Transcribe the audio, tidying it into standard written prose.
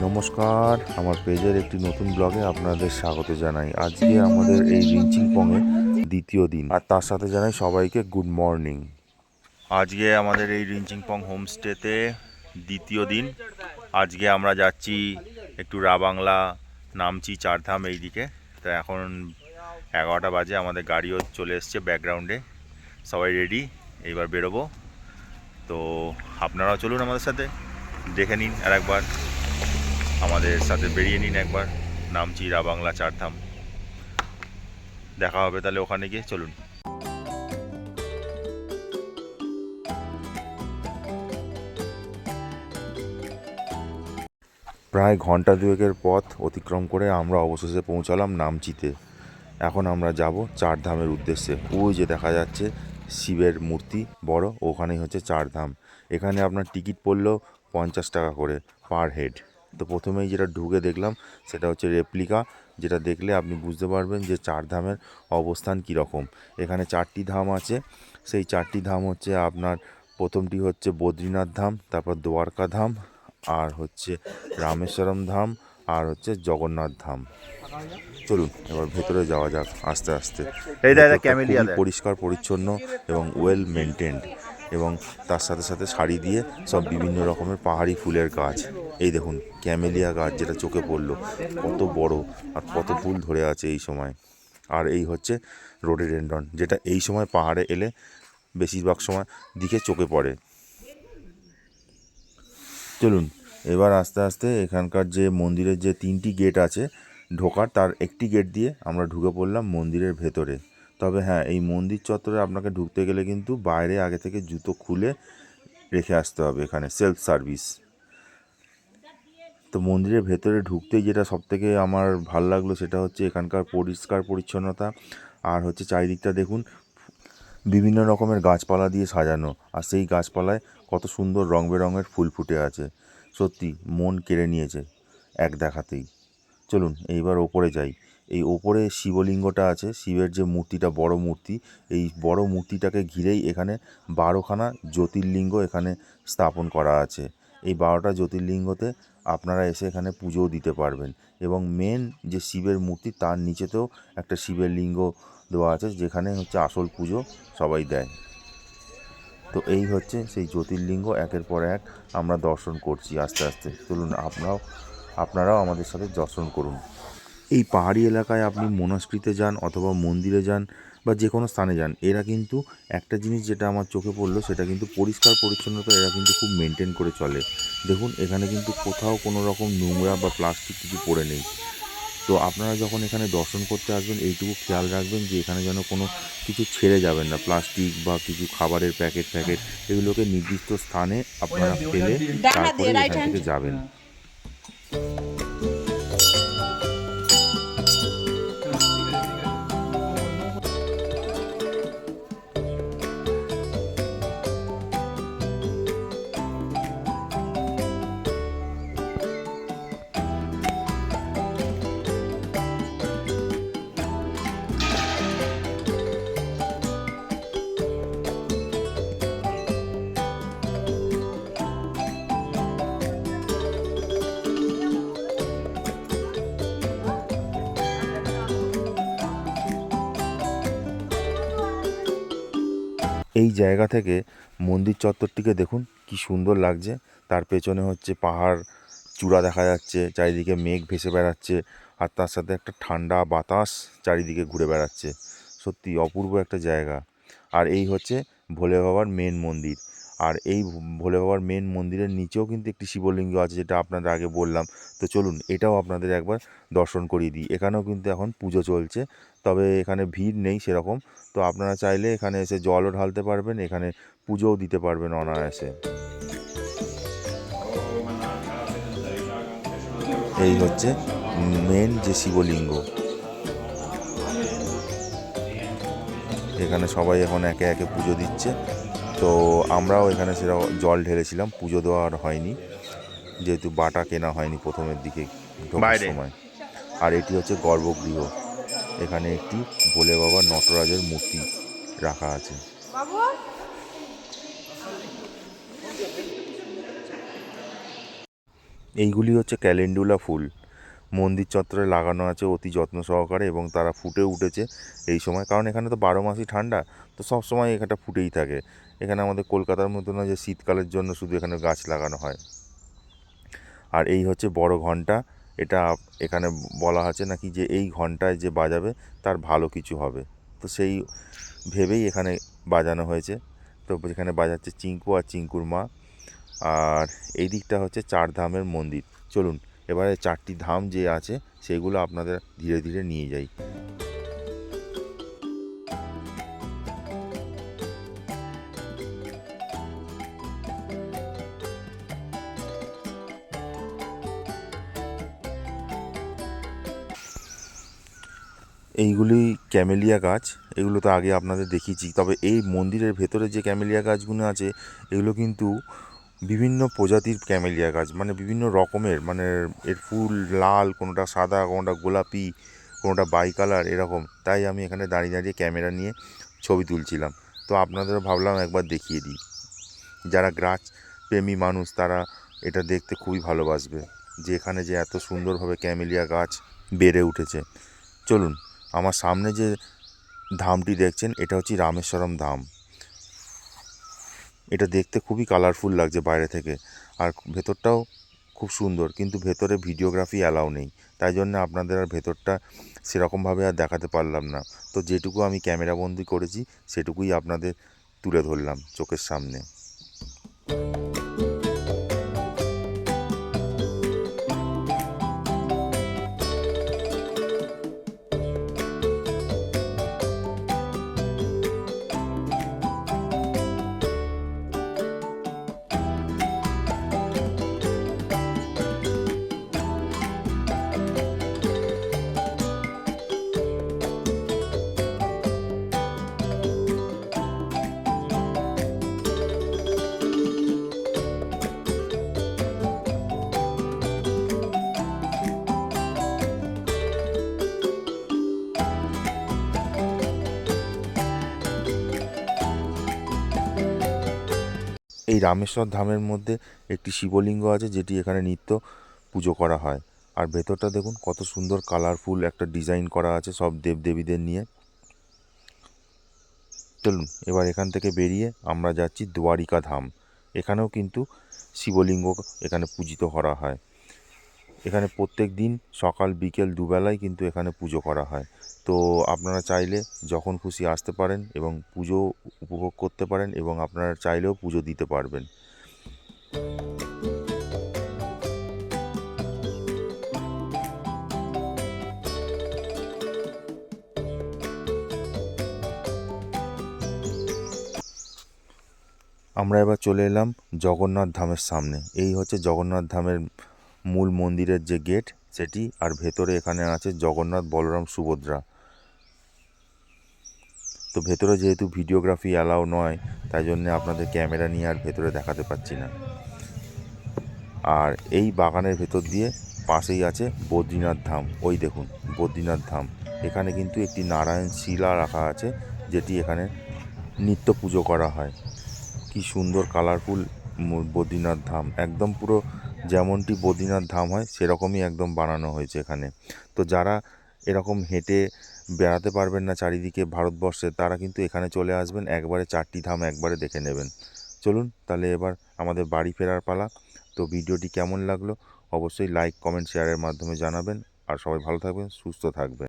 নমস্কার, আমার পেজের একটি নতুন ব্লগে আপনাদের স্বাগত জানাই। আজকে আমাদের এই রিঞ্চিংপংয়ে দ্বিতীয় দিন, আর তার সাথে জানাই সবাইকে গুড মর্নিং। আজকে আমাদের এই রিঞ্চিংপং হোমস্টেতে দ্বিতীয় দিন। আজকে আমরা যাচ্ছি একটু রাবাংলা, নামচি, চারধাম এই দিকে। তো এখন 11টা বাজে, আমাদের গাড়িও চলে এসছে ব্যাকগ্রাউন্ডে, সবাই রেডি, এইবার বেরোবো। তো আপনারাও চলুন আমাদের সাথে, দেখে নিন আর একবার, আমাদের সাথে বেরিয়ে নিন একবার। নামচি, রাবাংলা, চারধাম, দেখা হবে তাহলে ওখানে গিয়ে। চলুন। প্রায় ঘন্টা দুয়েকের পথ অতিক্রম করে আমরা অবশেষে পৌঁছালাম নামচিতে। এখন আমরা যাব চারধামের উদ্দেশ্যে। ওই যে দেখা যাচ্ছে শিবের মূর্তি বড়, ওখানেই হচ্ছে চারধাম। এখানে আপনার টিকিট পড়লো 50 টাকা করে পার হেড। তো প্রথমেই যেটা ঢুকে দেখলাম সেটা হচ্ছে রেপ্লিকা, যেটা দেখলে আপনি বুঝতে পারবেন যে চারধামের অবস্থান কীরকম। এখানে 4টি ধাম আছে। সেই 4টি ধাম হচ্ছে আপনার, প্রথমটি হচ্ছে বদ্রীনাথ ধাম, তারপর দ্বারকা ধাম, আর হচ্ছে রামেশ্বরম ধাম, আর হচ্ছে জগন্নাথ ধাম। চলুন এবার ভেতরে যাওয়া যাক আস্তে আস্তে। ভেতরটা খুবই পরিষ্কার পরিচ্ছন্ন এবং ওয়েল মেনটেন্ড, এবং তার সাথে সাথে সারি দিয়ে সব বিভিন্ন রকমের পাহাড়ি ফুলের গাছ। এই দেখুন ক্যামেলিয়া গাছ, যেটা চোখে পড়লো, কত বড় আর কত ফুল ধরে আছে এই সময়। আর এই হচ্ছে রোডোডেনড্রন, যেটা এই সময় পাহাড়ে এলে বেশিরভাগ সময় দিকে চোখে পড়ে। চলুন এবার আস্তে আস্তে এখানকার যে মন্দিরের যে 3টি গেট আছে ঢোকার, তার একটি গেট দিয়ে আমরা ঢুকে পড়লাম মন্দিরের ভেতরে। তবে হ্যাঁ, এই মন্দির চত্বরে আপনাকে ঢুকতে গেলে কিন্তু বাইরে আগে থেকে জুতো খুলে রেখে আসতে হবে, এখানে সেলফ সার্ভিস। তো মন্দিরের ভেতরে ঢুকতেই যেটা সবথেকে আমার ভালো লাগলো সেটা হচ্ছে এখানকার পরিষ্কার পরিচ্ছন্নতা, আর হচ্ছে চারিদিকটা দেখুন বিভিন্ন রকমের গাছপালা দিয়ে সাজানো, আর সেই গাছপালায় কত সুন্দর রং বেরঙের ফুল ফুটে আছে। সত্যি মন কেড়ে নিয়েছে এক দেখাতেই। চলুন এইবার ওপরে যাই। এই ওপরে শিবলিঙ্গটা আছে, শিবের যে মূর্তিটা, বড় মূর্তি, এই বড় মূর্তিটাকে ঘিরেই এখানে 12খানা জ্যোতির্লিঙ্গ এখানে স্থাপন করা আছে। এই 12টা জ্যোতির্লিঙ্গতে আপনারা এসে এখানে পুজোও দিতে পারবেন, এবং মেন যে শিবের মূর্তি তার নিচেতেও একটা শিবের লিঙ্গ দেওয়া আছে, যেখানে হচ্ছে আসল পুজো সবাই দেয়। তো এই হচ্ছে সেই জ্যোতির্লিঙ্গ, একের পর এক আমরা দর্শন করছি আস্তে আস্তে। চলুন আপনারাও আমাদের সাথে দর্শন করুন। এই পাহাড়ি এলাকায় আপনি মনস্ক্রিতে যান অথবা মন্দিরে যান বা যে কোনো স্থানে যান, এরা কিন্তু একটা জিনিস যেটা আমার চোখে পড়লো, সেটা কিন্তু পরিষ্কার পরিচ্ছন্নতা এরা কিন্তু খুব মেনটেন করে চলে। দেখুন এখানে কিন্তু কোথাও কোনো রকম নোংরা বা প্লাস্টিক কিছু পড়ে নেই। তো আপনারা যখন এখানে দর্শন করতে আসবেন, এইটুকু খেয়াল রাখবেন যে এখানে যেন কোনো কিছু ছেড়ে যাবেন না, প্লাস্টিক বা কিছু খাবারের প্যাকেট এগুলোকে নির্দিষ্ট স্থানে আপনারা ফেলে তারপরে এখান থেকে যাবেন। এই জায়গা থেকে মন্দির চত্বরটিকে দেখুন কি সুন্দর লাগছে। তার পেছনে হচ্ছে পাহাড় চূড়া দেখা যাচ্ছে, চারিদিকে মেঘ ভেসে বেড়াচ্ছে, আর তার সাথে একটা ঠান্ডা বাতাস চারিদিকে ঘুরে বেড়াচ্ছে। সত্যি অপূর্ব একটা জায়গা। আর এই হচ্ছে ভোলে বাবার মেন মন্দির। আর এই ভোলে বাবার মেন মন্দিরের নিচেও কিন্তু একটি শিবলিঙ্গ আছে, যেটা আপনাদের আগে বললাম। তো চলুন এটাও আপনাদের একবার দর্শন করিয়ে দিই। এখানেও কিন্তু এখন পুজো চলছে, তবে এখানে ভিড় নেই সেরকম। তো আপনারা চাইলে এখানে এসে জলও ঢালতে পারবেন, এখানে পুজোও দিতে পারবেন অনায়াসে। এই হচ্ছে মেন যে শিবলিঙ্গ। এখানে সবাই এখন একে একে পুজো দিচ্ছে। তো আমরাও এখানে সেরকম জল ঢেলেছিলাম, পুজো দেওয়া আর হয়নি, যেহেতু বাটা কেনা হয়নি প্রথমের দিকে ঢোকার সময়। আর এটি হচ্ছে গর্ভগৃহ। এখানে একটি ভোলে বাবা নটরাজের মূর্তি রাখা আছে। এইগুলি হচ্ছে ক্যালেন্ডুলা ফুল, মন্দির চত্বরে লাগানো আছে অতি যত্ন সহকারে, এবং তারা ফুটে উঠেছে এই সময়, কারণ এখানে তো 12 মাসই ঠান্ডা, তো সব সময় এখানটা ফুটেই থাকে। এখানে আমাদের কলকাতার মতো না যে শীতকালের জন্য শুধু এখানে গাছ লাগানো হয়। আর এই হচ্ছে বড় ঘন্টা, এটা এখানে বলা আছে নাকি যে এই ঘন্টায় যে বাজাবে তার ভালো কিছু হবে, তো সেই ভেবেই এখানে বাজানো হয়েছে। তো এখানে বাজাচ্ছে চিঙ্কু আর চিঙ্কুর মা। আর এই দিকটা হচ্ছে 4 ধামের মন্দির। চলুন এবারে 4টি ধাম যে আছে সেগুলো আপনাদের ধীরে ধীরে নিয়ে যাই। এইগুলি ক্যামেলিয়া গাছ, এগুলো তো আগে আপনাদের দেখিয়েছি। তবে এই মন্দিরের ভেতরে যে ক্যামেলিয়া গাছগুলো আছে এগুলো কিন্তু বিভিন্ন প্রজাতির ক্যামেলিয়া গাছ, মানে বিভিন্ন রকমের, মানে এর ফুল লাল, কোনোটা সাদা, কোনোটা গোলাপি, কোনোটা বাই কালার এরকম। তাই আমি এখানে দাঁড়িয়ে দাঁড়িয়ে ক্যামেরা নিয়ে ছবি তুলছিলাম। তো আপনাদেরও ভাবলাম একবার দেখিয়ে দিই। যারা গাছ প্রেমী মানুষ তারা এটা দেখতে খুবই ভালোবাসবে, যে এখানে যে এত সুন্দরভাবে ক্যামেলিয়া গাছ বেড়ে উঠেছে। চলুন, আমার সামনে যে ধামটি দেখছেন এটা হচ্ছে রামেশ্বরম ধাম। এটা দেখতে খুবই কালারফুল লাগছে বাইরে থেকে, আর ভেতরটাও খুব সুন্দর, কিন্তু ভেতরে ভিডিওগ্রাফি অ্যালাউ নেই, তাই জন্য আপনাদের আর ভেতরটা সেরকমভাবে আর দেখাতে পারলাম না। তো যেটুকু আমি ক্যামেরাবন্দি করেছি সেটুকুই আপনাদের তুলে ধরলাম চোখের সামনে। এই রামেশ্বর ধামের মধ্যে একটি শিবলিঙ্গ আছে যেটি এখানে নিত্য পুজো করা হয়। আর ভেতরটা দেখুন কত সুন্দর কালারফুল একটা ডিজাইন করা আছে সব দেবদেবীদের নিয়ে। চলুন এবার এখান থেকে বেরিয়ে আমরা যাচ্ছি দ্বারিকা ধাম। এখানেও কিন্তু শিবলিঙ্গ এখানে পূজিত করা হয়। এখানে প্রত্যেক দিন সকাল বিকেল দুবেলাই কিন্তু এখানে পুজো করা হয়। তো আপনারা চাইলে যখন খুশি আসতে পারেন এবং পুজো উপভোগ করতে পারেন, এবং আপনারা চাইলেও পুজো দিতে পারবেন। আমরা এবার চলে এলাম জগন্নাথ ধামের সামনে। এই হচ্ছে জগন্নাথ ধামের মূল মন্দিরের যে গেট সেটি, আর ভেতরে এখানে আছে জগন্নাথ, বলরাম, সুভদ্রা। তো ভেতরে যেহেতু ভিডিওগ্রাফি অ্যালাউ নয়, তাই জন্য আপনাদের ক্যামেরা নিয়ে আর ভেতরে দেখাতে পাচ্ছি না। আর এই বাগানের ভেতর দিয়ে পাশেই আছে বদ্রীনাথ ধাম। ওই দেখুন বদ্রীনাথ ধাম, এখানে কিন্তু একটি নারায়ণ শিলা রাখা আছে যেটি এখানে নিত্য পুজো করা হয়। কি সুন্দর কালারফুল বদ্রীনাথ ধাম, একদম পুরো যেমনটি বদ্রীনাথ ধাম হয় সেরকমই একদম বানানো হয়েছে এখানে। তো যারা এরকম হেঁটে বেড়াতে পারবেন না চারিদিকে ভারতবর্ষে, তারা কিন্তু এখানে চলে আসবেন, একবারে 4টি ধাম একবারে দেখে নেবেন। চলুন তাহলে এবার আমাদের বাড়ি ফেরার পালা। তো ভিডিওটি কেমন লাগলো অবশ্যই লাইক, কমেন্ট, শেয়ারের মাধ্যমে জানাবেন। আর সবাই ভালো থাকবেন, সুস্থ থাকবেন।